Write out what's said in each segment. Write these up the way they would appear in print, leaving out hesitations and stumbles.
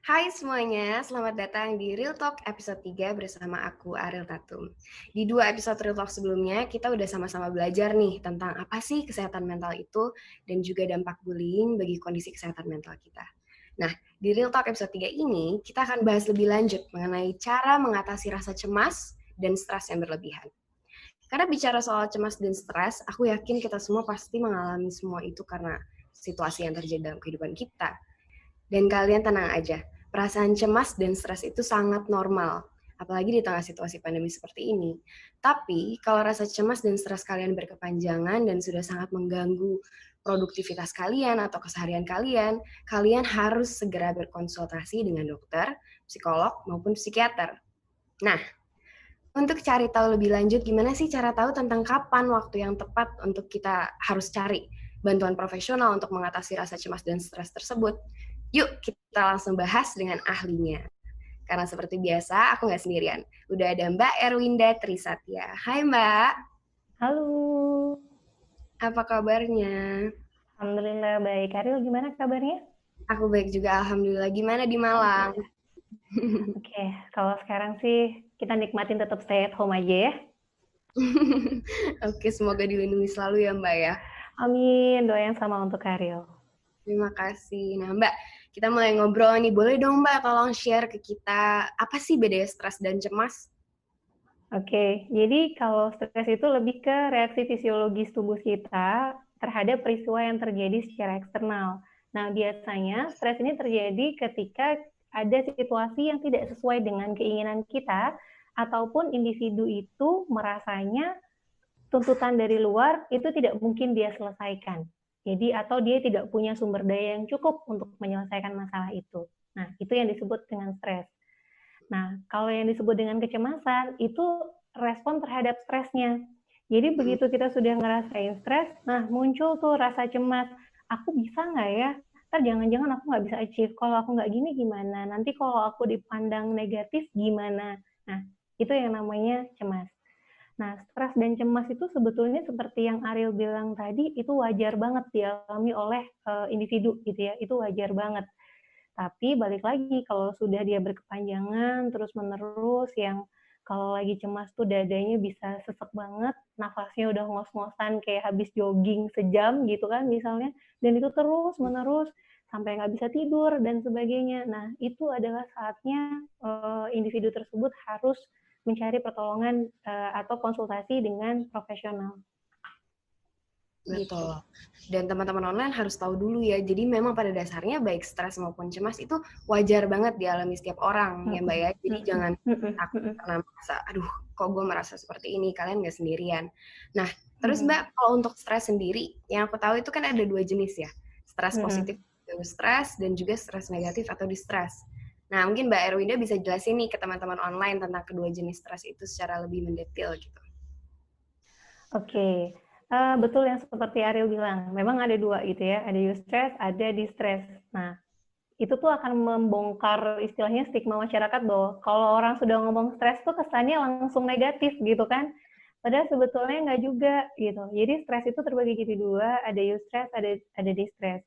Hai semuanya, selamat datang di Real Talk episode 3 bersama aku, Ariel Tatum. Di 2 episode Real Talk sebelumnya, kita udah sama-sama belajar nih tentang apa sih kesehatan mental itu dan juga dampak bullying bagi kondisi kesehatan mental kita. Nah, di Real Talk episode 3 ini, kita akan bahas lebih lanjut mengenai cara mengatasi rasa cemas dan stres yang berlebihan. Karena bicara soal cemas dan stres, aku yakin kita semua pasti mengalami semua itu karena situasi yang terjadi dalam kehidupan kita. Dan kalian tenang aja, perasaan cemas dan stres itu sangat normal, apalagi di tengah situasi pandemi seperti ini. Tapi, kalau rasa cemas dan stres kalian berkepanjangan dan sudah sangat mengganggu produktivitas kalian atau keseharian kalian, kalian harus segera berkonsultasi dengan dokter, psikolog, maupun psikiater. Nah, untuk cari tahu lebih lanjut gimana sih cara tahu tentang kapan waktu yang tepat untuk kita harus cari bantuan profesional untuk mengatasi rasa cemas dan stres tersebut, yuk kita langsung bahas dengan ahlinya. Karena seperti biasa, aku nggak sendirian. Udah ada Mbak Erwinda Trisatya. Hai Mbak, Halo, apa kabarnya? alhamdulillah baik. Ariel gimana kabarnya? Aku baik juga, Alhamdulillah. Gimana di Malang? Alhamdulillah. Oke, kalau sekarang sih kita nikmatin tetap stay at home aja ya. Oke, semoga dilindungi selalu ya Mbak ya. Amin, doa yang sama untuk Ariel. Terima kasih. Nah Mbak, kita mulai ngobrol nih. Boleh dong Mbak tolong share ke kita apa sih bedanya stres dan cemas? Oke, jadi kalau stres itu lebih ke reaksi fisiologis tubuh kita terhadap peristiwa yang terjadi secara eksternal. Nah, biasanya stres ini terjadi ketika ada situasi yang tidak sesuai dengan keinginan kita, ataupun individu itu merasanya tuntutan dari luar itu tidak mungkin dia selesaikan. Jadi atau dia tidak punya sumber daya yang cukup untuk menyelesaikan masalah itu. Nah, itu yang disebut dengan stres. Nah, kalau yang disebut dengan kecemasan itu respon terhadap stresnya. Jadi begitu kita sudah ngerasain stres, nah muncul tuh rasa cemas. Aku bisa nggak ya? Ntar jangan-jangan aku nggak bisa achieve. Kalau aku nggak gini gimana? Nanti kalau aku dipandang negatif gimana? Nah, itu yang namanya cemas. Nah, stres dan cemas itu sebetulnya seperti yang Ariel bilang tadi, itu wajar banget dialami oleh individu gitu ya, itu wajar banget. Tapi balik lagi, kalau sudah dia berkepanjangan, terus-menerus, yang kalau lagi cemas tuh dadanya bisa sesek banget, nafasnya udah ngos-ngosan kayak habis jogging sejam gitu kan misalnya, dan itu terus-menerus sampai nggak bisa tidur dan sebagainya. Nah, itu adalah saatnya individu tersebut harus mencari pertolongan atau konsultasi dengan profesional. Gitu. Betul. Dan teman-teman online harus tahu dulu ya. Jadi memang pada dasarnya baik stres maupun cemas itu wajar banget dialami setiap orang ya Mbak ya. Jadi jangan takut karena merasa, aduh kok gue merasa seperti ini. Kalian nggak sendirian. Nah, terus Mbak kalau untuk stres sendiri, yang aku tahu itu kan ada 2 jenis ya. Stres positif atau stres dan juga stres negatif atau distress. Nah, mungkin Mbak Erwinda bisa jelasin nih ke teman-teman online tentang kedua jenis stres itu secara lebih mendetail gitu. Oke, betul yang seperti Ariel bilang, memang ada dua gitu ya, ada eustress, ada distress. Nah, itu tuh akan membongkar istilahnya stigma masyarakat bahwa kalau orang sudah ngomong stres tuh kesannya langsung negatif gitu kan. Padahal sebetulnya nggak juga gitu. Jadi stres itu terbagi jadi dua, ada eustress, ada distress.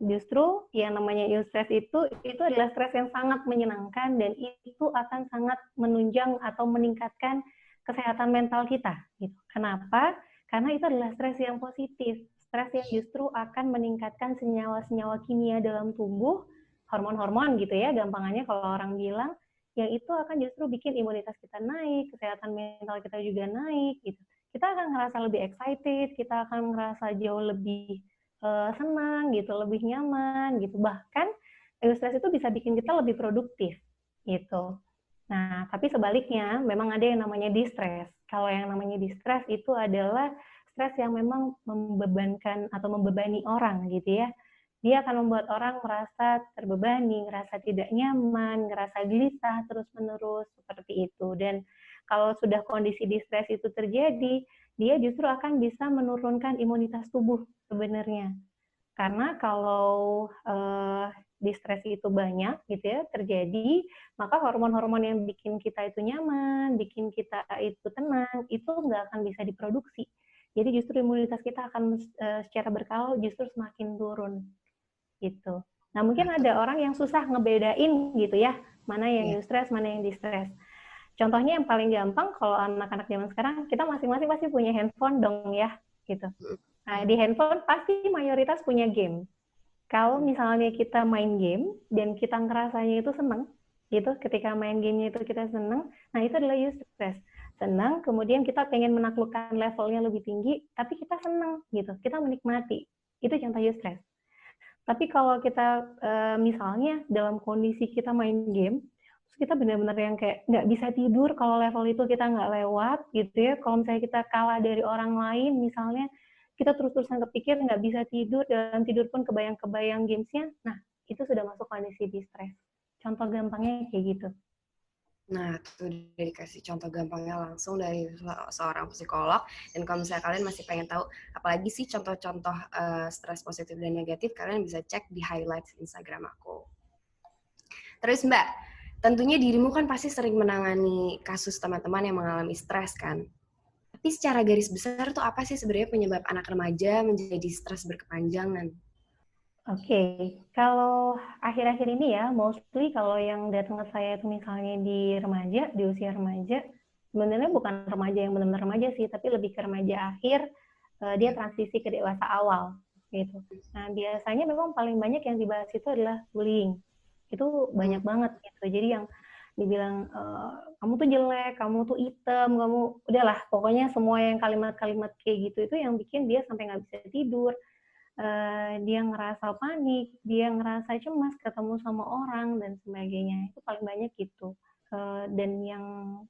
Justru yang namanya eustress itu adalah stres yang sangat menyenangkan dan itu akan sangat menunjang atau meningkatkan kesehatan mental kita gitu. Kenapa? Karena itu adalah stres yang positif, stres yang justru akan meningkatkan senyawa-senyawa kimia dalam tubuh, hormon-hormon gitu ya, gampangannya kalau orang bilang, yang itu akan justru bikin imunitas kita naik, kesehatan mental kita juga naik gitu. Kita akan ngerasa lebih excited, kita akan ngerasa jauh lebih senang gitu, lebih nyaman gitu. Bahkan ilustrasi itu bisa bikin kita lebih produktif gitu. Nah, tapi sebaliknya memang ada yang namanya distress. Kalau yang namanya distress itu adalah stres yang memang membebankan atau membebani orang gitu ya. Dia akan membuat orang merasa terbebani, ngerasa tidak nyaman, ngerasa gelisah terus-menerus seperti itu. Dan kalau sudah kondisi distress itu terjadi, dia justru akan bisa menurunkan imunitas tubuh sebenarnya. Karena kalau distress itu banyak gitu ya terjadi, maka hormon-hormon yang bikin kita itu nyaman, bikin kita itu tenang, itu nggak akan bisa diproduksi. Jadi justru imunitas kita akan secara berkala justru semakin turun gitu. Nah, mungkin ada orang yang susah ngebedain gitu ya, mana yang Iya. eustress, mana yang distress. Contohnya yang paling gampang kalau anak-anak zaman sekarang, kita masing-masing pasti punya handphone dong ya, gitu. Nah, di handphone pasti mayoritas punya game. Kalau misalnya kita main game dan kita ngerasanya itu seneng, gitu, ketika main gamenya itu kita seneng, nah itu adalah eustress. Senang, kemudian kita pengen menaklukkan levelnya lebih tinggi, tapi kita seneng, gitu, kita menikmati. Itu contoh eustress. Tapi kalau kita misalnya dalam kondisi kita main game, terus kita benar-benar yang kayak nggak bisa tidur kalau level itu kita nggak lewat gitu ya. Kalau misalnya kita kalah dari orang lain misalnya, kita terus-terusan kepikir nggak bisa tidur, dan tidur pun kebayang-kebayang gamesnya, nah itu sudah masuk kondisi distress. Contoh gampangnya kayak gitu. Nah, itu udah dikasih contoh gampangnya langsung dari seorang psikolog. Dan kalau misalnya kalian masih pengen tahu, apalagi sih contoh-contoh stres positif dan negatif, kalian bisa cek di highlights Instagram aku. Terus Mbak, tentunya dirimu kan pasti sering menangani kasus teman-teman yang mengalami stres kan? Tapi secara garis besar tuh apa sih sebenarnya penyebab anak remaja menjadi stres berkepanjangan? Oke, kalau akhir-akhir ini ya, mostly kalau yang datang ke saya itu misalnya di remaja, di usia remaja, sebenarnya bukan remaja yang benar-benar remaja sih, tapi lebih ke remaja akhir, dia transisi ke dewasa awal, gitu. Nah, biasanya memang paling banyak yang dibahas itu adalah bullying. Itu banyak banget gitu. Jadi yang dibilang, kamu tuh jelek, kamu tuh hitam, kamu udahlah, pokoknya semua yang kalimat-kalimat kayak gitu itu yang bikin dia sampai nggak bisa tidur, dia ngerasa panik, dia ngerasa cemas ketemu sama orang dan sebagainya. Itu paling banyak gitu. Dan yang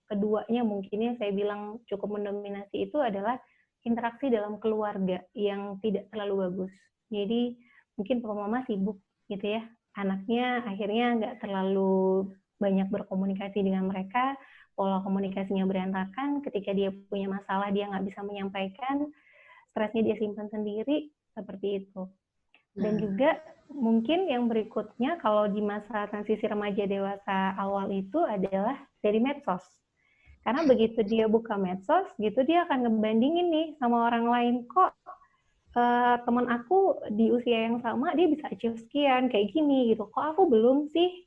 keduanya mungkin saya bilang cukup mendominasi itu adalah interaksi dalam keluarga yang tidak terlalu bagus. Jadi mungkin papa mama sibuk gitu ya, anaknya akhirnya nggak terlalu banyak berkomunikasi dengan mereka, pola komunikasinya berantakan, ketika dia punya masalah dia nggak bisa menyampaikan, stresnya dia simpan sendiri, seperti itu. Dan juga mungkin yang berikutnya kalau di masa transisi remaja dewasa awal itu adalah dari medsos. Karena begitu dia buka medsos gitu, dia akan ngebandingin nih sama orang lain, kok teman aku di usia yang sama dia bisa achieve sekian kayak gini gitu, kok aku belum sih,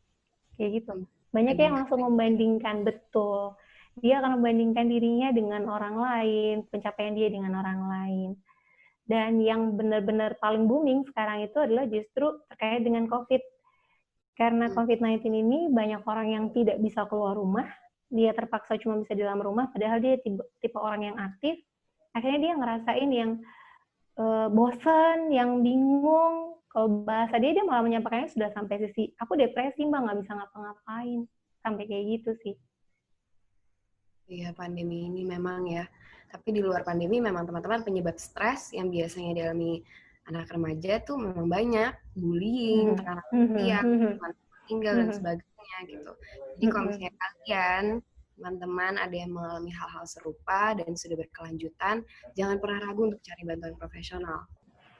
kayak gitu. Banyak yang langsung membandingkan, betul. Dia akan membandingkan dirinya dengan orang lain, pencapaian dia dengan orang lain. Dan yang benar-benar paling booming sekarang itu adalah justru terkait dengan COVID. Karena COVID-19 ini banyak orang yang tidak bisa keluar rumah, dia terpaksa cuma bisa di dalam rumah, padahal dia tipe orang yang aktif. Akhirnya dia ngerasain yang bosen, yang bingung. Kalau bahasa dia malah menyampaikannya sudah sampai sisi, aku depresi mbak, nggak bisa ngapa-ngapain. Sampai kayak gitu sih. Iya, pandemi ini memang ya. Tapi di luar pandemi memang teman-teman penyebab stres yang biasanya dialami anak remaja tuh memang banyak. Bullying, tekanan sosial, tinggal, dan sebagainya gitu. Jadi kalau misalnya kalian, teman-teman ada yang mengalami hal-hal serupa dan sudah berkelanjutan, jangan pernah ragu untuk cari bantuan profesional.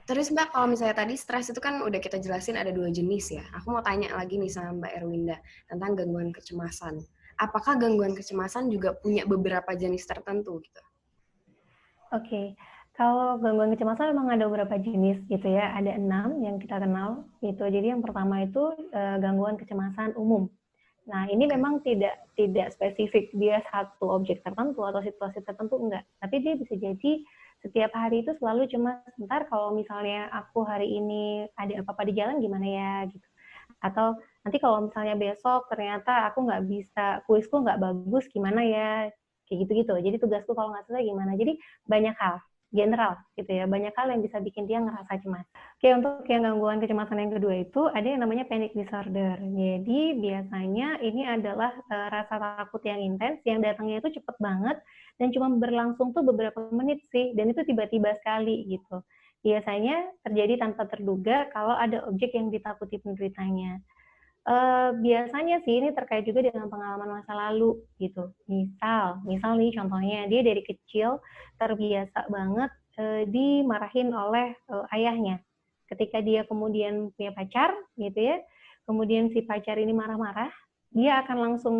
Terus Mbak, kalau misalnya tadi stres itu kan udah kita jelasin ada 2 jenis ya. Aku mau tanya lagi nih sama Mbak Erwinda tentang gangguan kecemasan. Apakah gangguan kecemasan juga punya beberapa jenis tertentu gitu? Oke, kalau gangguan kecemasan memang ada beberapa jenis gitu ya. Ada 6 yang kita kenal gitu. Jadi yang pertama itu gangguan kecemasan umum. Nah, ini memang tidak spesifik dia satu objek tertentu atau situasi tertentu, enggak. Tapi dia bisa jadi setiap hari itu selalu cemas, sebentar kalau misalnya aku hari ini ada apa-apa di jalan gimana ya gitu. Atau nanti kalau misalnya besok ternyata aku nggak bisa, kuisku nggak bagus gimana ya, kayak gitu-gitu. Jadi tugasku kalau nggak selesai gimana. Jadi banyak hal, general gitu ya. Banyak hal yang bisa bikin dia ngerasa cemas. Oke, untuk yang gangguan kecemasan yang kedua itu ada yang namanya panic disorder. Jadi biasanya ini adalah rasa takut yang intens yang datangnya itu cepet banget dan cuma berlangsung tuh beberapa menit sih, dan itu tiba-tiba sekali gitu. Biasanya terjadi tanpa terduga kalau ada objek yang ditakuti penderitanya. Biasanya sih ini terkait juga dengan pengalaman masa lalu gitu. Misal nih contohnya dia dari kecil terbiasa banget dimarahin oleh ayahnya. Ketika dia kemudian punya pacar gitu ya, kemudian si pacar ini marah-marah, dia akan langsung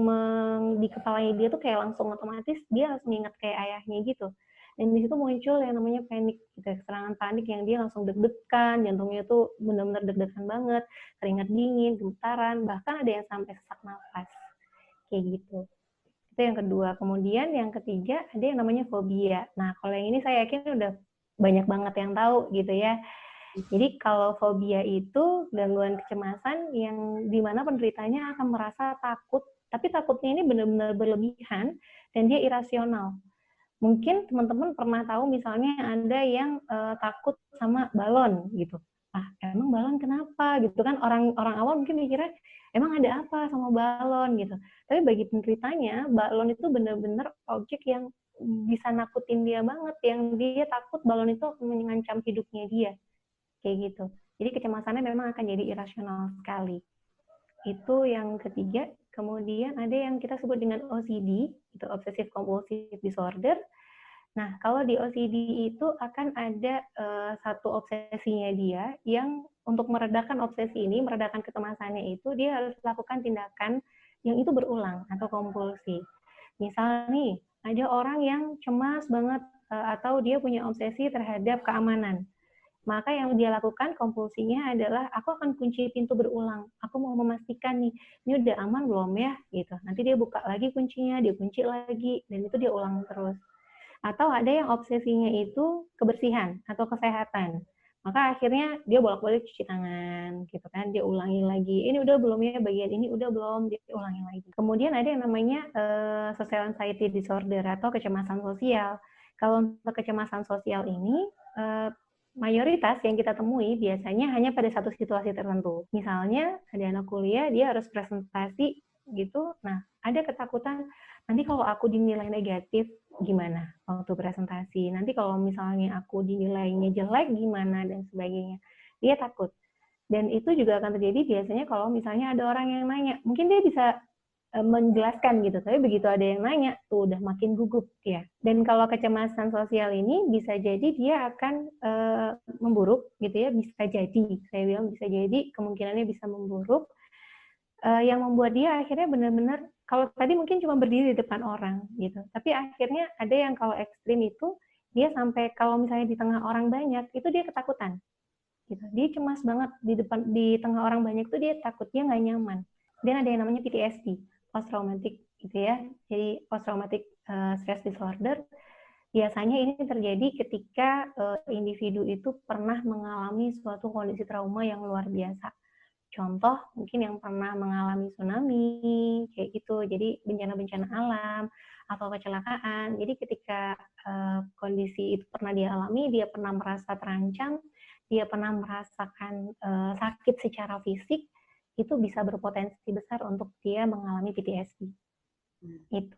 di kepalanya dia tuh kayak langsung otomatis dia langsung ingat kayak ayahnya gitu. dan di situ muncul yang namanya panik gitu, serangan panik yang dia langsung deg-degan, jantungnya tuh benar-benar deg-degan banget, keringat dingin, gemetaran, bahkan ada yang sampai sesak nafas kayak gitu. Itu yang kedua. Kemudian yang ketiga ada yang namanya fobia. Nah, kalau yang ini saya yakin udah banyak banget yang tahu gitu ya. Jadi kalau fobia itu gangguan kecemasan yang dimana penderitanya akan merasa takut, tapi takutnya ini benar-benar berlebihan dan dia irasional. Mungkin teman-teman pernah tahu misalnya ada yang takut sama balon gitu. Ah, emang balon kenapa gitu kan, orang awam mungkin mikirnya emang ada apa sama balon gitu. Tapi bagi penderitanya balon itu benar-benar objek yang bisa nakutin dia banget, yang dia takut balon itu akan mengancam hidupnya dia kayak gitu. Jadi kecemasannya memang akan jadi irasional sekali. Itu yang ketiga. Kemudian ada yang kita sebut dengan OCD, itu Obsessive Compulsive Disorder. Nah, kalau di OCD itu akan ada satu obsesinya dia yang untuk meredakan obsesi ini, meredakan kecemasannya itu, dia harus melakukan tindakan yang itu berulang atau kompulsi. Misal nih, ada orang yang cemas banget atau dia punya obsesi terhadap keamanan. Maka yang dia lakukan kompulsinya adalah aku akan kunci pintu berulang. Aku mau memastikan nih, ini udah aman belum ya? Gitu. Nanti dia buka lagi kuncinya, dia kunci lagi, dan itu dia ulang terus. Atau ada yang obsesinya itu kebersihan atau kesehatan. Maka akhirnya dia bolak-balik cuci tangan, gitu kan? Dia ulangi lagi. Ini udah belum ya bagian ini? Udah belum? Dia ulangi lagi. Kemudian ada yang namanya social anxiety disorder atau kecemasan sosial. Kalau untuk kecemasan sosial ini mayoritas yang kita temui biasanya hanya pada satu situasi tertentu. Misalnya ada anak kuliah, dia harus presentasi gitu. Nah, ada ketakutan, nanti kalau aku dinilai negatif, gimana waktu presentasi? Nanti kalau misalnya aku dinilainya jelek, gimana? Dan sebagainya. Dia takut. Dan itu juga akan terjadi biasanya kalau misalnya ada orang yang nanya. Mungkin dia bisa menjelaskan gitu, tapi begitu ada yang nanya tuh udah makin gugup ya. Dan kalau kecemasan sosial ini bisa jadi dia akan memburuk gitu ya, bisa jadi saya bilang bisa jadi kemungkinannya bisa memburuk yang membuat dia akhirnya benar-benar, kalau tadi mungkin cuma berdiri di depan orang gitu, tapi akhirnya ada yang kalau ekstrim itu dia sampai kalau misalnya di tengah orang banyak itu dia ketakutan gitu, dia cemas banget di tengah orang banyak tuh dia takut, dia nggak nyaman. Dan ada yang namanya PTSD, post traumatic gitu ya. Jadi post traumatic stress disorder biasanya ini terjadi ketika individu itu pernah mengalami suatu kondisi trauma yang luar biasa. Contoh mungkin yang pernah mengalami tsunami kayak gitu. Jadi bencana-bencana alam atau kecelakaan. Jadi ketika kondisi itu pernah dialami, dia pernah merasa terancam, dia pernah merasakan sakit secara fisik, itu bisa berpotensi besar untuk dia mengalami PTSD. Itu.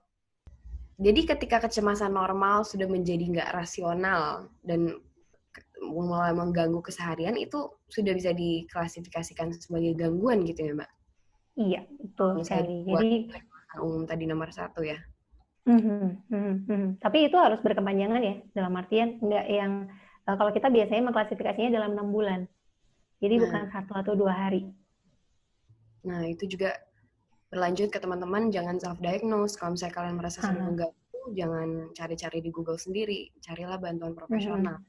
Jadi ketika kecemasan normal sudah menjadi nggak rasional dan mulai mengganggu keseharian, itu sudah bisa diklasifikasikan sebagai gangguan gitu ya, Mbak? Iya, betul sekali. Jadi umum tadi nomor 1 ya. Tapi itu harus berkepanjangan ya, dalam artian nggak yang kalau kita biasanya mengklasifikasinya dalam 6 bulan. Jadi bukan 1 atau 2 hari. Nah, itu juga berlanjut ke teman-teman, jangan self-diagnose. Kalau misalnya kalian merasa sedang mengganggu, jangan cari-cari di Google sendiri. Carilah bantuan profesional.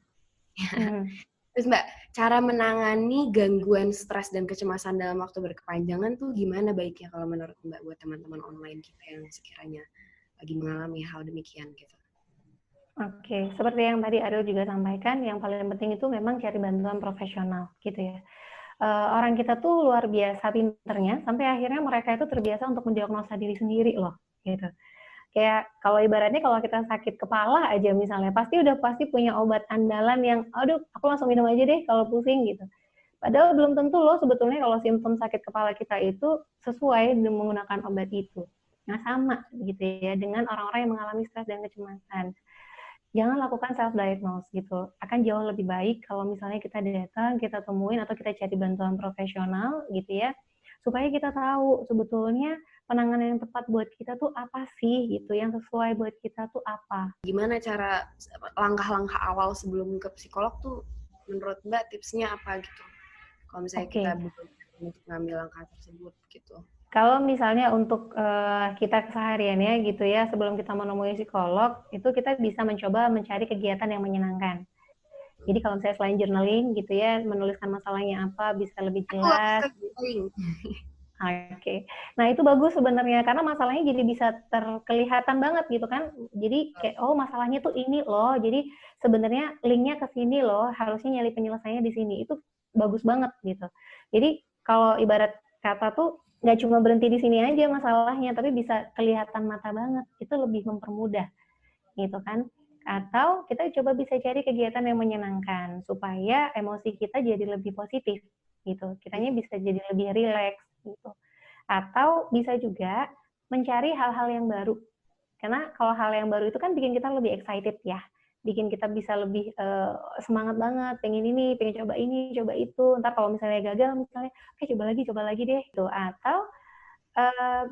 Terus Mbak, cara menangani gangguan stres dan kecemasan dalam waktu berkepanjangan tuh gimana baiknya kalau menurut Mbak buat teman-teman online kita yang sekiranya lagi mengalami hal demikian gitu? Oke, seperti yang tadi Ariel juga sampaikan, yang paling penting itu memang cari bantuan profesional gitu ya. Orang kita tuh luar biasa pinternya, sampai akhirnya mereka itu terbiasa untuk mendiagnosa diri sendiri loh gitu. Kayak kalau ibaratnya kalau kita sakit kepala aja misalnya, pasti punya obat andalan yang, aduh aku langsung minum aja deh kalau pusing gitu. Padahal belum tentu loh sebetulnya kalau simptom sakit kepala kita itu sesuai dengan menggunakan obat itu. Nah sama gitu ya dengan orang-orang yang mengalami stres dan kecemasan. Jangan lakukan self-diagnose gitu. Akan jauh lebih baik kalau misalnya kita datang, kita temuin atau kita cari bantuan profesional gitu ya, supaya kita tahu sebetulnya penanganan yang tepat buat kita tuh apa sih gitu, yang sesuai buat kita tuh apa. Gimana cara langkah-langkah awal sebelum ke psikolog tuh menurut Mbak tipsnya apa gitu? Kalau misalnya kita butuh untuk ngambil langkah tersebut gitu. Kalau misalnya untuk kita kesehariannya gitu ya, sebelum kita menemui psikolog, itu kita bisa mencoba mencari kegiatan yang menyenangkan. Jadi kalau misalnya selain journaling gitu ya, menuliskan masalahnya apa, bisa lebih Aku jelas. suka journaling. Oke. Nah, itu bagus sebenarnya karena masalahnya jadi bisa terkelihatan banget gitu kan. Jadi kayak oh masalahnya tuh ini loh. Jadi sebenarnya linknya ke sini loh. Harusnya nyari penyelesaiannya di sini. Itu bagus banget gitu. Jadi kalau ibarat kata tuh nggak cuma berhenti di sini aja masalahnya, tapi bisa kelihatan mata banget. Itu lebih mempermudah gitu kan. Atau kita coba bisa cari kegiatan yang menyenangkan supaya emosi kita jadi lebih positif gitu. Kitanya bisa jadi lebih rileks gitu. Atau bisa juga mencari hal-hal yang baru. Karena kalau hal yang baru itu kan bikin kita lebih excited ya. Bikin kita bisa lebih semangat banget, pengen ini, pengen coba ini, coba itu. Ntar kalau misalnya gagal, misalnya, oke coba lagi deh. Gitu. Atau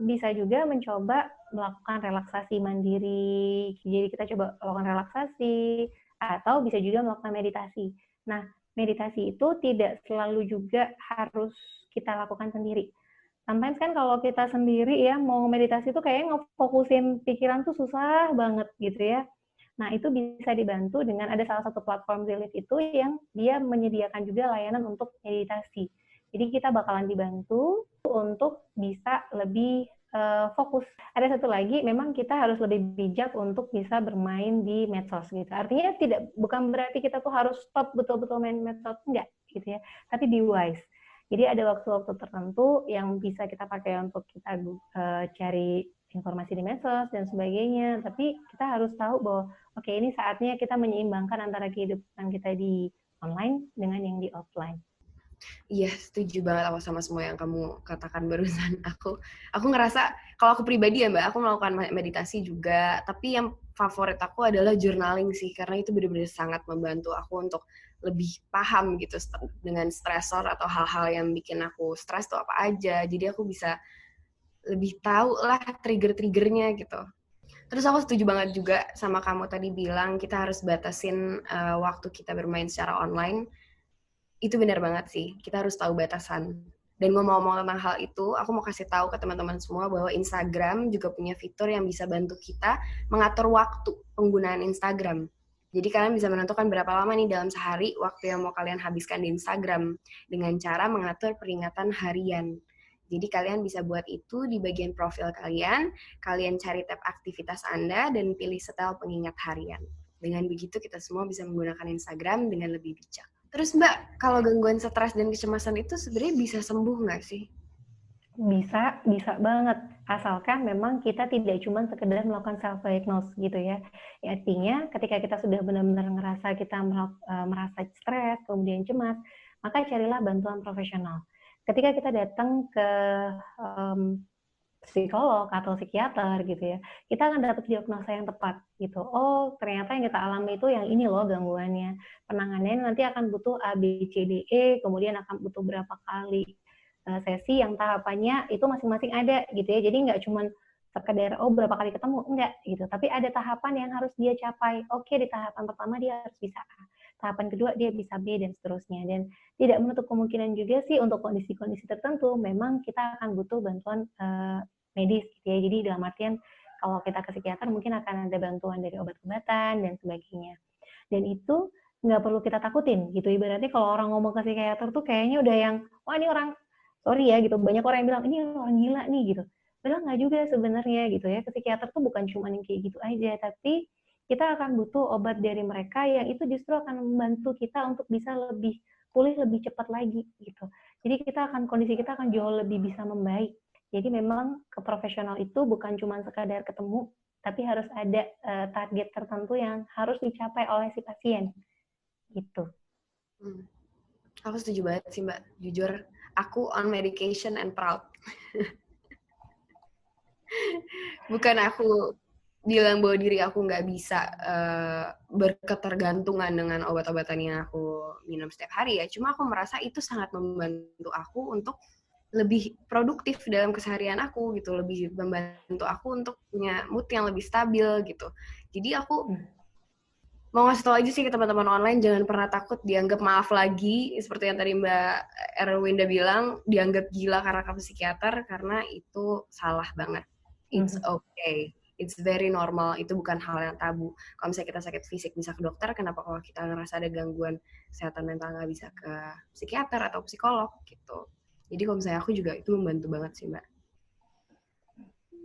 bisa juga mencoba melakukan relaksasi mandiri. Jadi kita coba melakukan relaksasi atau bisa juga melakukan meditasi. Nah, meditasi itu tidak selalu juga harus kita lakukan sendiri. Sometimes kan kalau kita sendiri ya mau meditasi tuh kayaknya ngefokusin pikiran tuh susah banget gitu ya. Nah, itu bisa dibantu dengan ada salah satu platform Relief itu yang dia menyediakan juga layanan untuk meditasi. Jadi kita bakalan dibantu untuk bisa lebih fokus. Ada satu lagi, memang kita harus lebih bijak untuk bisa bermain di medsos gitu. Artinya bukan berarti kita tuh harus stop betul-betul main medsos, enggak gitu ya. Tapi be wise. Jadi ada waktu-waktu tertentu yang bisa kita pakai untuk kita cari informasi di medsos dan sebagainya. Tapi kita harus tahu bahwa oke, ini saatnya kita menyeimbangkan antara kehidupan kita di online dengan yang di offline. Iya, setuju banget aku sama semua yang kamu katakan barusan. Aku ngerasa, kalau aku pribadi ya Mbak, aku melakukan meditasi juga, tapi yang favorit aku adalah journaling sih, karena itu benar-benar sangat membantu aku untuk lebih paham gitu dengan stresor atau hal-hal yang bikin aku stres tuh apa aja. Jadi aku bisa lebih tahu lah trigger-triggernya gitu. Terus aku setuju banget juga sama kamu tadi bilang kita harus batasin waktu kita bermain secara online. Itu benar banget sih, kita harus tahu batasan. Dan ngomong-ngomong tentang hal itu, aku mau kasih tahu ke teman-teman semua bahwa Instagram juga punya fitur yang bisa bantu kita mengatur waktu penggunaan Instagram. Jadi kalian bisa menentukan berapa lama nih dalam sehari waktu yang mau kalian habiskan di Instagram dengan cara mengatur peringatan harian. Jadi kalian bisa buat itu di bagian profil kalian cari tab aktivitas Anda dan pilih setel pengingat harian. Dengan begitu kita semua bisa menggunakan Instagram dengan lebih bijak. Terus Mbak, kalau gangguan stres dan kecemasan itu sebenarnya bisa sembuh nggak sih? Bisa banget. Asalkan memang kita tidak cuma sekedar melakukan self-diagnose gitu ya. Artinya ketika kita sudah benar-benar ngerasa kita merasa stres, kemudian cemas, maka carilah bantuan profesional. Ketika kita datang ke psikolog atau psikiater gitu ya, kita akan dapat diagnosa yang tepat gitu. Oh, ternyata yang kita alami itu yang ini loh gangguannya. Penanganannya nanti akan butuh A, B, C, D, E, kemudian akan butuh berapa kali sesi yang tahapannya itu masing-masing ada gitu ya. Jadi nggak cuma sekedar oh berapa kali ketemu, enggak gitu. Tapi ada tahapan yang harus dia capai. Oke, di tahapan pertama dia harus bisa A. Tahapan kedua dia bisa B dan seterusnya. Dan tidak menutup kemungkinan juga sih untuk kondisi-kondisi tertentu memang kita akan butuh bantuan medis gitu ya. Jadi dalam artian kalau kita ke psikiater mungkin akan ada bantuan dari obat-obatan dan sebagainya. Dan itu nggak perlu kita takutin gitu. Ibaratnya kalau orang ngomong ke psikiater tuh kayaknya udah yang, wah ini orang, sorry ya gitu, banyak orang yang bilang, ini orang gila nih gitu. Padahal nggak juga sebenarnya gitu ya. Ke psikiater tuh bukan cuma yang kayak gitu aja, tapi kita akan butuh obat dari mereka yang itu justru akan membantu kita untuk bisa lebih pulih lebih cepat lagi gitu. Jadi kondisi kita akan jauh lebih bisa membaik. Jadi memang ke profesional itu bukan cuma sekadar ketemu, tapi harus ada target tertentu yang harus dicapai oleh si pasien. Gitu. Aku setuju banget sih Mbak. Jujur, aku on medication and proud. Bukan aku bilang bahwa diri aku nggak bisa berketergantungan dengan obat-obatan yang aku minum setiap hari ya. Cuma aku merasa itu sangat membantu aku untuk lebih produktif dalam keseharian aku gitu, lebih membantu aku untuk punya mood yang lebih stabil gitu. Jadi aku mau ngasih tau aja sih ke teman-teman online, jangan pernah takut dianggap maaf lagi, seperti yang tadi Mbak Erwinda bilang, dianggap gila karena ke psikiater, karena itu salah banget. It's okay, it's very normal, itu bukan hal yang tabu. Kalau misalnya kita sakit fisik bisa ke dokter, kenapa kalau kita ngerasa ada gangguan kesehatan mental nggak bisa ke psikiater atau psikolog gitu. Jadi kalau misalnya aku juga itu membantu banget sih Mbak.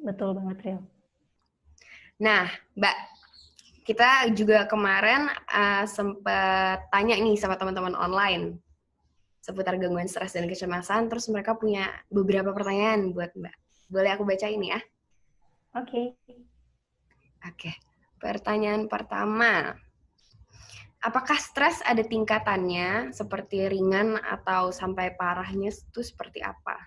Betul banget, Ril. Nah, Mbak, kita juga kemarin sempat tanya nih sama teman-teman online seputar gangguan stres dan kecemasan, terus mereka punya beberapa pertanyaan buat Mbak. Boleh aku baca ini ya? Oke. Oke. Pertanyaan pertama, apakah stres ada tingkatannya seperti ringan atau sampai parahnya itu seperti apa?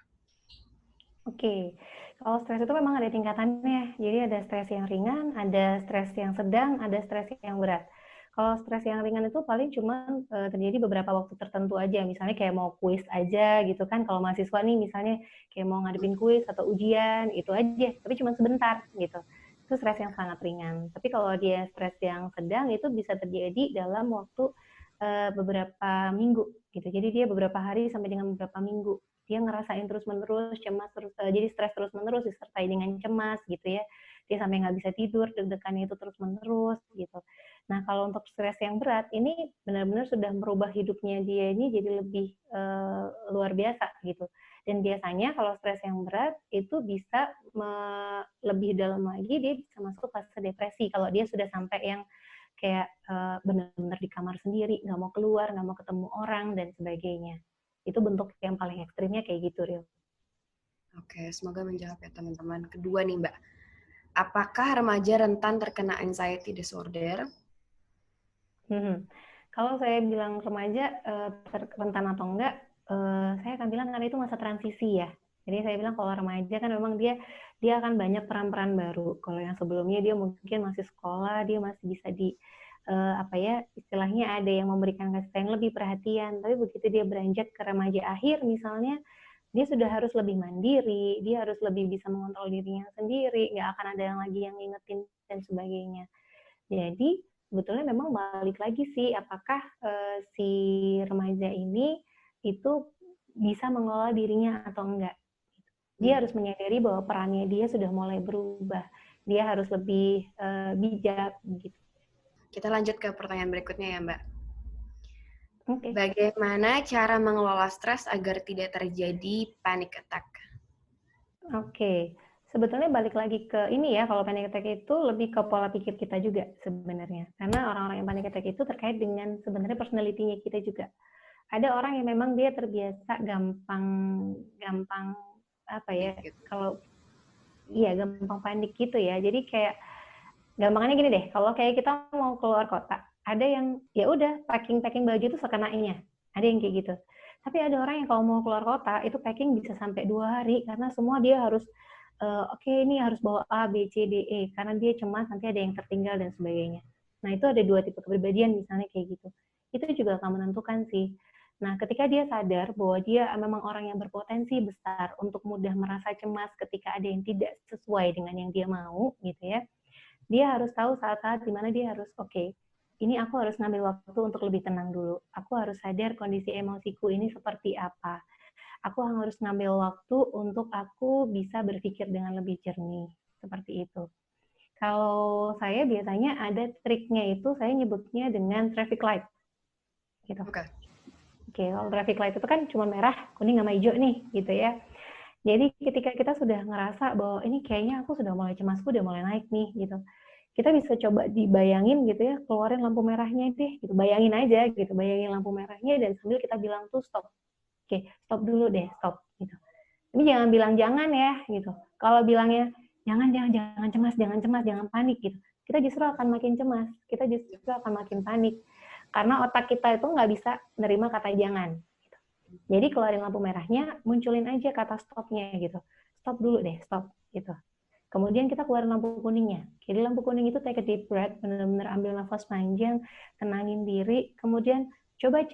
Oke. Kalau stres itu memang ada tingkatannya. Jadi ada stres yang ringan, ada stres yang sedang, ada stres yang berat. Kalau stres yang ringan itu paling cuma terjadi beberapa waktu tertentu aja. Misalnya kayak mau kuis aja gitu kan. Kalau mahasiswa nih misalnya kayak mau ngadepin kuis atau ujian, itu aja. Tapi cuma sebentar gitu. Itu stres yang sangat ringan. Tapi kalau dia stres yang sedang itu bisa terjadi dalam waktu beberapa minggu gitu. Jadi dia beberapa hari sampai dengan beberapa minggu. Dia ngerasain terus-menerus cemas terus, jadi stres terus-menerus disertai dengan cemas gitu ya. Dia sampai nggak bisa tidur, deg-degannya itu terus-menerus gitu. Nah kalau untuk stres yang berat ini benar-benar sudah merubah hidupnya dia ini jadi lebih luar biasa gitu. Dan biasanya kalau stres yang berat itu bisa lebih dalam lagi dia bisa masuk fase depresi kalau dia sudah sampai yang kayak benar-benar di kamar sendiri, nggak mau keluar, nggak mau ketemu orang dan sebagainya. Itu bentuk yang paling ekstrimnya kayak gitu, Ril. Oke, semoga menjawab ya teman-teman. Kedua nih Mbak, apakah remaja rentan terkena anxiety disorder? Kalau saya bilang remaja rentan atau enggak, saya akan bilang karena itu masa transisi ya. Jadi saya bilang kalau remaja kan memang dia akan banyak peran-peran baru. Kalau yang sebelumnya dia mungkin masih sekolah, dia masih bisa apa ya istilahnya ada yang memberikan kasih sayang lebih perhatian. Tapi begitu dia beranjak ke remaja akhir misalnya, dia sudah harus lebih mandiri, dia harus lebih bisa mengontrol dirinya sendiri, nggak akan ada yang lagi yang ngingetin dan sebagainya. Jadi sebetulnya memang balik lagi sih apakah si remaja ini itu bisa mengelola dirinya atau enggak. Dia harus menyadari bahwa perannya dia sudah mulai berubah. Dia harus lebih bijak gitu. Kita lanjut ke pertanyaan berikutnya ya Mbak. Okay. Bagaimana cara mengelola stres agar tidak terjadi panic attack? Oke. Sebetulnya balik lagi ke ini ya, kalau panic attack itu lebih ke pola pikir kita juga sebenarnya. Karena orang-orang yang panic attack itu terkait dengan sebenarnya personality-nya kita juga. Ada orang yang memang dia terbiasa gampang apa ya, kalau iya gampang panik gitu ya. Jadi kayak gampangnya gini deh, kalau kayak kita mau keluar kota, ada yang ya udah packing baju itu sekenanya. Ada yang kayak gitu. Tapi ada orang yang kalau mau keluar kota itu packing bisa sampai 2 hari karena semua dia harus oke, ini harus bawa A, B, C, D, E karena dia cemas nanti ada yang tertinggal dan sebagainya. Nah, itu ada 2 tipe kepribadian misalnya kayak gitu. Itu juga akan menentukan sih. Nah, ketika dia sadar bahwa dia memang orang yang berpotensi besar untuk mudah merasa cemas ketika ada yang tidak sesuai dengan yang dia mau gitu ya. Dia harus tahu saat-saat di mana dia harus oke, ini aku harus ngambil waktu untuk lebih tenang dulu. Aku harus sadar kondisi emosiku ini seperti apa. Aku harus ngambil waktu untuk aku bisa berpikir dengan lebih jernih. Seperti itu. Kalau saya biasanya ada triknya itu, saya nyebutnya dengan traffic light. Gitu. Oke, kalau traffic light itu kan cuma merah, kuning, sama hijau nih, gitu ya. Jadi ketika kita sudah ngerasa bahwa ini kayaknya aku sudah mulai cemasku udah mulai naik nih, gitu. Kita bisa coba dibayangin gitu ya, keluarin lampu merahnya deh, gitu. Bayangin aja gitu, bayangin lampu merahnya dan sambil kita bilang tuh stop. Oke, stop dulu deh, stop gitu. Tapi jangan bilang jangan ya gitu. Kalau bilangnya jangan cemas, jangan panik gitu. Kita justru akan makin cemas, kita justru akan makin panik. Karena otak kita itu nggak bisa nerima kata jangan. Gitu. Jadi keluarin lampu merahnya, munculin aja kata stopnya gitu. Stop dulu deh, stop gitu. Kemudian kita keluarin lampu kuningnya. Jadi lampu kuning itu take a deep breath, benar-benar ambil nafas panjang, tenangin diri, kemudian coba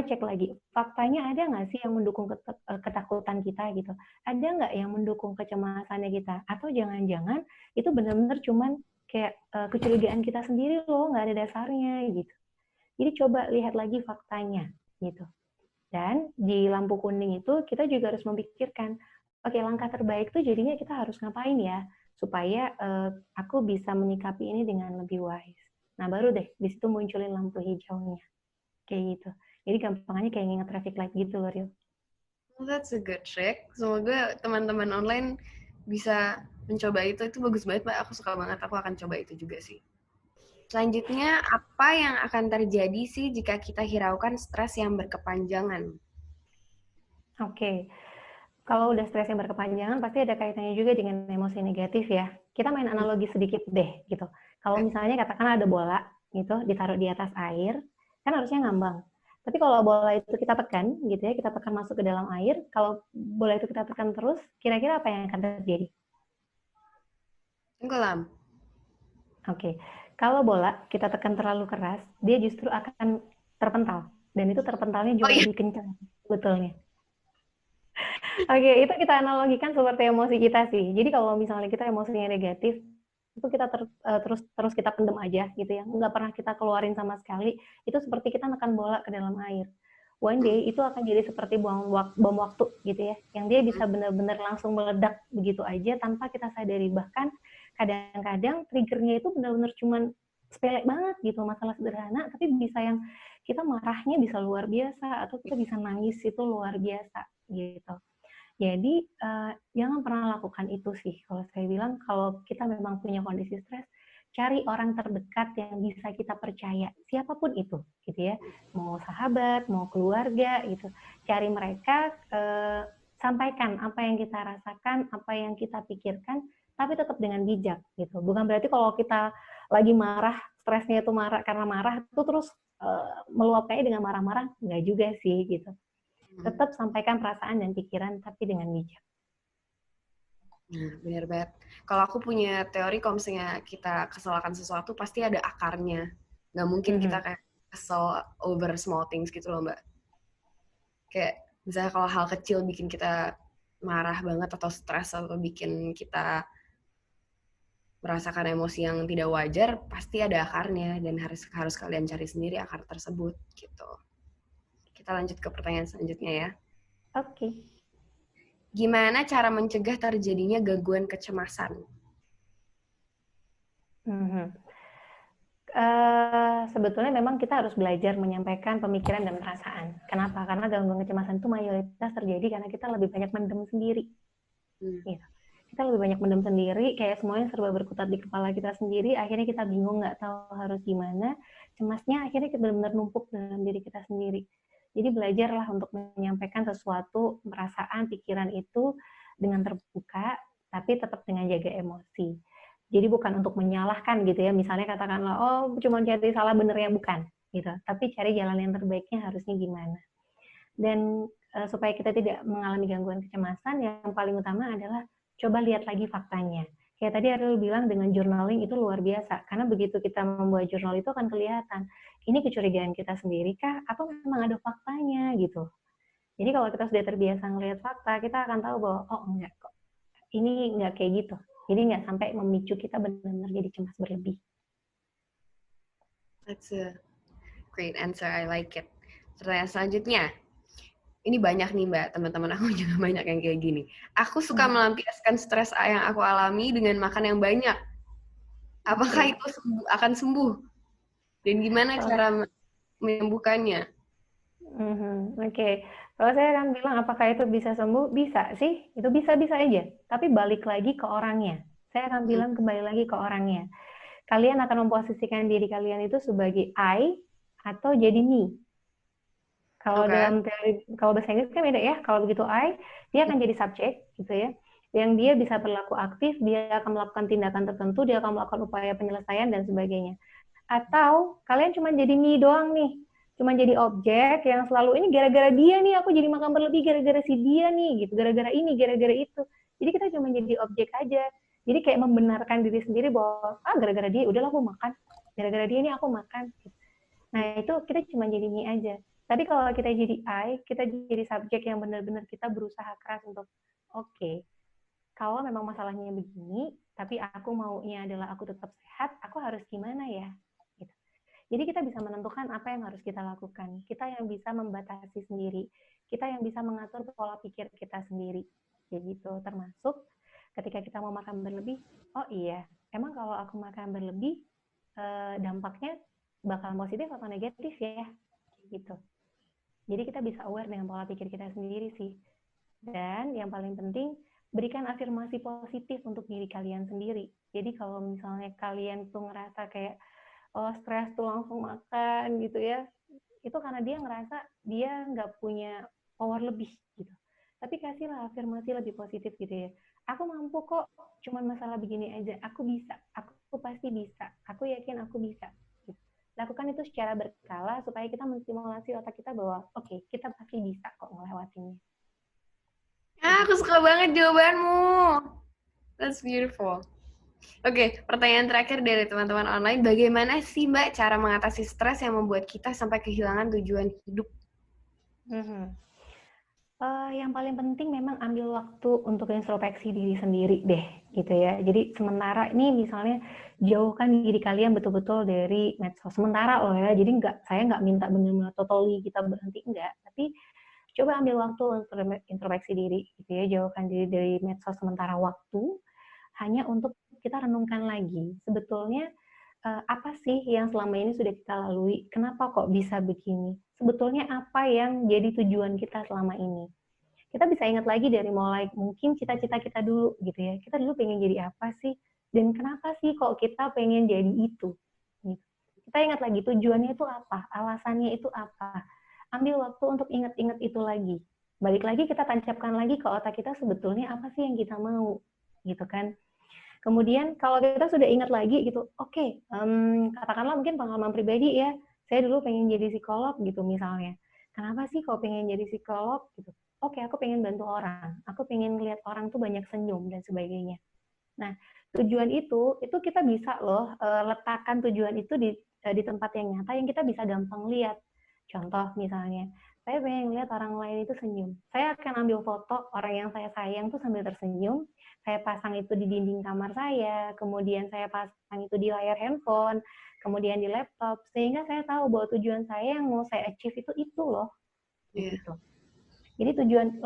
cek lagi. Faktanya ada nggak sih yang mendukung ketakutan kita gitu? Ada nggak yang mendukung kecemasannya kita? Atau jangan-jangan itu benar-benar cuman kayak kecurigaan kita sendiri loh, nggak ada dasarnya gitu. Jadi coba lihat lagi faktanya gitu. Dan di lampu kuning itu kita juga harus memikirkan, oke, langkah terbaik tuh jadinya kita harus ngapain ya supaya aku bisa menyikapi ini dengan lebih wise. Nah baru deh di situ munculin lampu hijaunya kayak gitu. Jadi gampangannya kayak nginget traffic light gitu loh, Rio. Well, that's a good trick. Semoga teman-teman online bisa mencoba itu. Itu bagus banget, Mbak. Aku suka banget. Aku akan coba itu juga sih. Selanjutnya, apa yang akan terjadi sih jika kita hiraukan stres yang berkepanjangan? Oke, kalau udah stres yang berkepanjangan pasti ada kaitannya juga dengan emosi negatif ya. Kita main analogi sedikit deh gitu. Kalau misalnya katakan ada bola gitu ditaruh di atas air, kan harusnya ngambang. Tapi kalau bola itu kita tekan gitu ya, kita tekan masuk ke dalam air, kalau bola itu kita tekan terus, kira-kira apa yang akan terjadi? Tenggelam. Oke, kalau bola kita tekan terlalu keras, dia justru akan terpental. Dan itu terpentalnya Oh juga iya. lebih kencang, betulnya. Oke, itu kita analogikan seperti emosi kita sih. Jadi kalau misalnya kita emosinya negatif, itu kita terus kita pendem aja gitu ya, nggak pernah kita keluarin sama sekali. Itu seperti kita nekan bola ke dalam air. One day itu akan jadi seperti bom waktu gitu ya, yang dia bisa benar-benar langsung meledak begitu aja tanpa kita sadari. Bahkan kadang-kadang triggernya itu benar-benar cuman sepele banget gitu, masalah sederhana, tapi bisa yang kita marahnya bisa luar biasa atau kita bisa nangis itu luar biasa gitu. Jadi jangan pernah lakukan itu sih. Kalau saya bilang kalau kita memang punya kondisi stres, cari orang terdekat yang bisa kita percaya, siapapun itu, gitu ya. Mau sahabat, mau keluarga, gitu. Cari mereka, sampaikan apa yang kita rasakan, apa yang kita pikirkan, tapi tetap dengan bijak, gitu. Bukan berarti kalau kita lagi marah, stresnya itu marah karena marah, itu terus meluapkannya dengan marah-marah, nggak juga sih, gitu. Tetap sampaikan perasaan dan pikiran, tapi dengan bijak. Nah, benar banget. Kalau aku punya teori, kalau misalnya kita kesel akan sesuatu, pasti ada akarnya. Nggak mungkin kita kayak kesel over small things gitu loh, Mbak. Kayak misalnya kalau hal kecil bikin kita marah banget atau stres atau bikin kita merasakan emosi yang tidak wajar, pasti ada akarnya dan harus kalian cari sendiri akar tersebut gitu. Kita lanjut ke pertanyaan selanjutnya ya. Oke. Gimana cara mencegah terjadinya gangguan kecemasan? Sebetulnya memang kita harus belajar menyampaikan pemikiran dan perasaan. Kenapa? Karena gangguan kecemasan itu mayoritas terjadi karena kita lebih banyak mendem sendiri. Gitu. Kita lebih banyak mendem sendiri, kayak semuanya serba berkutat di kepala kita sendiri, akhirnya kita bingung, nggak tahu harus gimana, cemasnya akhirnya kita benar-benar numpuk dalam diri kita sendiri. Jadi belajarlah untuk menyampaikan sesuatu, perasaan, pikiran itu dengan terbuka, tapi tetap dengan jaga emosi. Jadi bukan untuk menyalahkan gitu ya, misalnya katakanlah, oh cuma cari salah benernya, bukan gitu. Tapi cari jalan yang terbaiknya harusnya gimana. Dan supaya kita tidak mengalami gangguan kecemasan, yang paling utama adalah coba lihat lagi faktanya. Kayak tadi Ariel bilang dengan journaling itu luar biasa, karena begitu kita membuat jurnal itu akan kelihatan, ini kecurigaan kita sendiri kah, atau memang ada faktanya gitu. Jadi kalau kita sudah terbiasa ngelihat fakta, kita akan tahu bahwa, oh enggak kok, ini enggak kayak gitu. Jadi nggak sampai memicu kita benar-benar jadi cemas berlebih. That's a great answer, I like it. Pertanyaan selanjutnya, ini banyak nih Mbak, teman-teman aku juga banyak yang kayak gini. Aku suka melampiaskan stres yang aku alami dengan makan yang banyak. Apakah itu akan sembuh? Dan gimana cara menyembuhkannya? Oke. Kalau saya akan bilang apakah itu bisa sembuh? Bisa sih, itu bisa-bisa aja. Tapi balik lagi ke orangnya. Saya akan bilang kembali lagi ke orangnya. Kalian akan memposisikan diri kalian itu sebagai I atau jadi me. Kalau dalam teori, kalau bahasa Inggris kan beda ya. Kalau begitu I, dia akan jadi subjek gitu ya. Yang dia bisa berlaku aktif, dia akan melakukan tindakan tertentu, dia akan melakukan upaya penyelesaian dan sebagainya. Atau kalian cuma jadi me doang nih. Cuma jadi objek yang selalu ini gara-gara dia nih aku jadi makan berlebih, gara-gara si dia nih gitu, gara-gara ini, gara-gara itu. Jadi kita cuma jadi objek aja. Jadi kayak membenarkan diri sendiri bahwa gara-gara dia udahlah aku makan. Gara-gara dia nih aku makan. Nah, itu kita cuma jadi me aja. Tapi kalau kita jadi I, kita jadi subjek yang benar-benar kita berusaha keras untuk oke, kalau memang masalahnya begini, tapi aku maunya adalah aku tetap sehat, aku harus gimana ya? Gitu. Jadi kita bisa menentukan apa yang harus kita lakukan. Kita yang bisa membatasi sendiri. Kita yang bisa mengatur pola pikir kita sendiri. Kayak gitu. Termasuk ketika kita mau makan berlebih, oh iya, emang kalau aku makan berlebih, dampaknya bakal positif atau negatif ya? Gitu. Jadi kita bisa aware dengan pola pikir kita sendiri sih. Dan yang paling penting, berikan afirmasi positif untuk diri kalian sendiri. Jadi kalau misalnya kalian tuh ngerasa kayak, oh stres tuh langsung makan gitu ya, itu karena dia ngerasa dia nggak punya power lebih gitu. Tapi kasihlah afirmasi lebih positif gitu ya. Aku mampu kok, cuman masalah begini aja. Aku bisa, aku pasti bisa. Aku yakin aku bisa. Gitu. Lakukan itu secara berkala supaya kita menstimulasi otak kita bahwa oke, kita pasti bisa kok ngelewatinnya. Aku suka banget jawabanmu. That's beautiful. Oke, pertanyaan terakhir dari teman-teman online. Bagaimana sih Mbak cara mengatasi stres yang membuat kita sampai kehilangan tujuan hidup? Yang paling penting memang ambil waktu untuk introspeksi diri sendiri deh, gitu ya. Jadi sementara ini misalnya jauhkan diri kalian betul-betul dari medsos. Sementara loh ya, jadi saya nggak minta benar-benar totally kita berhenti, enggak. Tapi coba ambil waktu untuk introspeksi diri, gitu ya. Jauhkan diri dari medsos sementara waktu, hanya untuk kita renungkan lagi. Sebetulnya apa sih yang selama ini sudah kita lalui? Kenapa kok bisa begini? Sebetulnya apa yang jadi tujuan kita selama ini? Kita bisa ingat lagi dari mulai mungkin cita-cita kita dulu gitu ya. Kita dulu pengen jadi apa sih? Dan kenapa sih kok kita pengen jadi itu? Gitu. Kita ingat lagi tujuannya itu apa? Alasannya itu apa? Ambil waktu untuk ingat-ingat itu lagi. Balik lagi kita tancapkan lagi ke otak kita sebetulnya apa sih yang kita mau? Gitu kan. Kemudian kalau kita sudah ingat lagi gitu, oke, katakanlah mungkin pengalaman pribadi ya, saya dulu pengen jadi psikolog gitu misalnya. Kenapa sih kok pengen jadi psikolog gitu? Oke, aku pengen bantu orang, aku pengen lihat orang tuh banyak senyum dan sebagainya. Nah, tujuan itu kita bisa loh letakkan tujuan itu di tempat yang nyata yang kita bisa gampang lihat. Contoh misalnya, saya pengen lihat orang lain itu senyum. Saya akan ambil foto orang yang saya sayang tuh sambil tersenyum. Saya pasang itu di dinding kamar saya, kemudian saya pasang itu di layar handphone, kemudian di laptop, sehingga saya tahu bahwa tujuan saya yang mau saya achieve itu loh. Yeah. Gitu. Jadi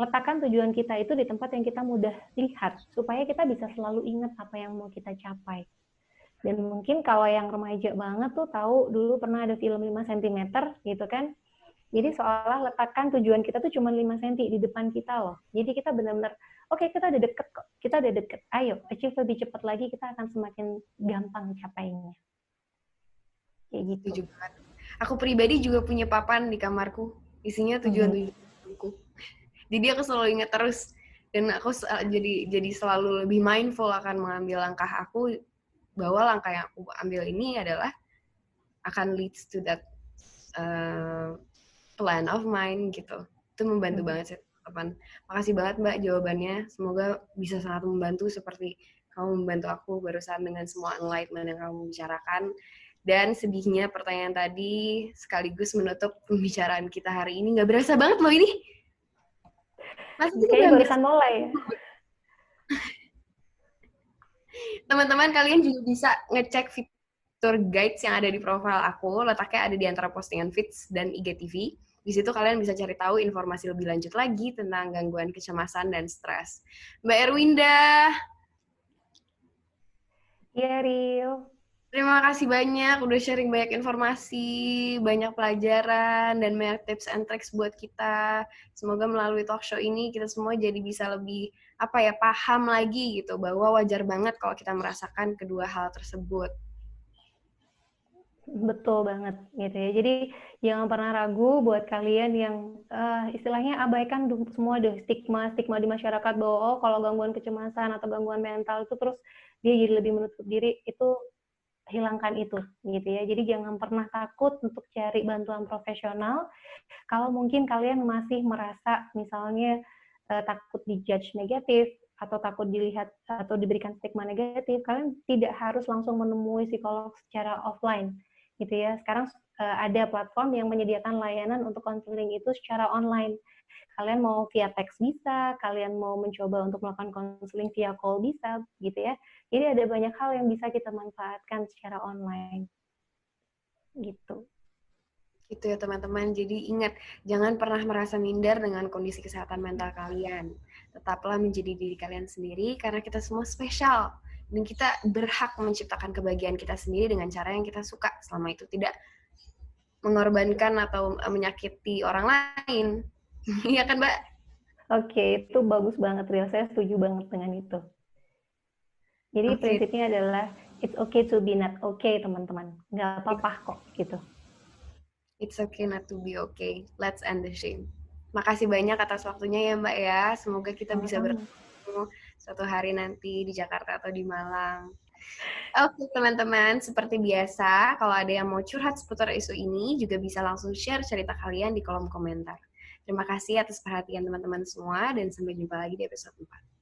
letakkan tujuan kita itu di tempat yang kita mudah lihat, supaya kita bisa selalu ingat apa yang mau kita capai. Dan mungkin kalau yang remaja banget tuh tahu dulu pernah ada film 5 cm gitu kan. Jadi seolah letakkan tujuan kita tuh cuma 5 cm di depan kita loh. Jadi kita benar-benar, oke, kita udah deket kok. Kita udah deket. Ayo, achieve lebih cepat lagi, kita akan semakin gampang capainya. Kayak gitu. Setuju banget. Aku pribadi juga punya papan di kamarku. Isinya tujuan-tujuanku. Jadi aku selalu ingat terus. Dan aku jadi selalu lebih mindful akan mengambil langkah aku, bahwa langkah yang aku ambil ini adalah akan leads to that plan of mine gitu. Itu membantu banget sih teman-teman. Makasih banget Mbak jawabannya. Semoga bisa sangat membantu seperti kamu membantu aku barusan dengan semua enlightenment yang kamu bicarakan. Dan sedihnya pertanyaan tadi sekaligus menutup pembicaraan kita hari ini. Nggak berasa banget loh ini. Kayaknya barusan mulai ya. Teman-teman, kalian juga bisa ngecek fitur guides yang ada di profile aku. Letaknya ada di antara postingan feeds dan IGTV. Di situ kalian bisa cari tahu informasi lebih lanjut lagi tentang gangguan kecemasan dan stres. Mbak Erwinda. Iya, Rio. Terima kasih banyak udah sharing banyak informasi, banyak pelajaran, dan banyak tips and tricks buat kita. Semoga melalui talk show ini kita semua jadi bisa lebih paham lagi gitu, bahwa wajar banget kalau kita merasakan kedua hal tersebut. Betul banget gitu ya. Jadi jangan pernah ragu buat kalian yang istilahnya abaikan semua deh stigma di masyarakat bahwa oh kalau gangguan kecemasan atau gangguan mental itu terus dia jadi lebih menutup diri, itu hilangkan itu gitu ya. Jadi jangan pernah takut untuk cari bantuan profesional. Kalau mungkin kalian masih merasa misalnya takut dijudge negatif atau takut dilihat atau diberikan stigma negatif, kalian tidak harus langsung menemui psikolog secara offline gitu ya. Sekarang ada platform yang menyediakan layanan untuk konseling itu secara online. Kalian mau via teks bisa, kalian mau mencoba untuk melakukan konseling via call bisa, gitu ya. Jadi ada banyak hal yang bisa kita manfaatkan secara online, gitu. Gitu ya teman-teman. Jadi ingat, jangan pernah merasa minder dengan kondisi kesehatan mental kalian. Tetaplah menjadi diri kalian sendiri karena kita semua spesial. Dan kita berhak menciptakan kebahagiaan kita sendiri dengan cara yang kita suka. Selama itu tidak mengorbankan atau menyakiti orang lain. Iya kan, Mbak? Oke, itu bagus banget, Ril. Saya setuju banget dengan itu. Jadi prinsipnya adalah, it's okay to be not okay, teman-teman. Nggak apa-apa kok, gitu. It's okay not to be okay. Let's end the shame. Makasih banyak atas waktunya ya Mbak ya. Semoga kita bisa bertemu suatu hari nanti di Jakarta atau di Malang. Oke teman-teman, seperti biasa, kalau ada yang mau curhat seputar isu ini, juga bisa langsung share cerita kalian di kolom komentar. Terima kasih atas perhatian teman-teman semua, dan sampai jumpa lagi di episode 4.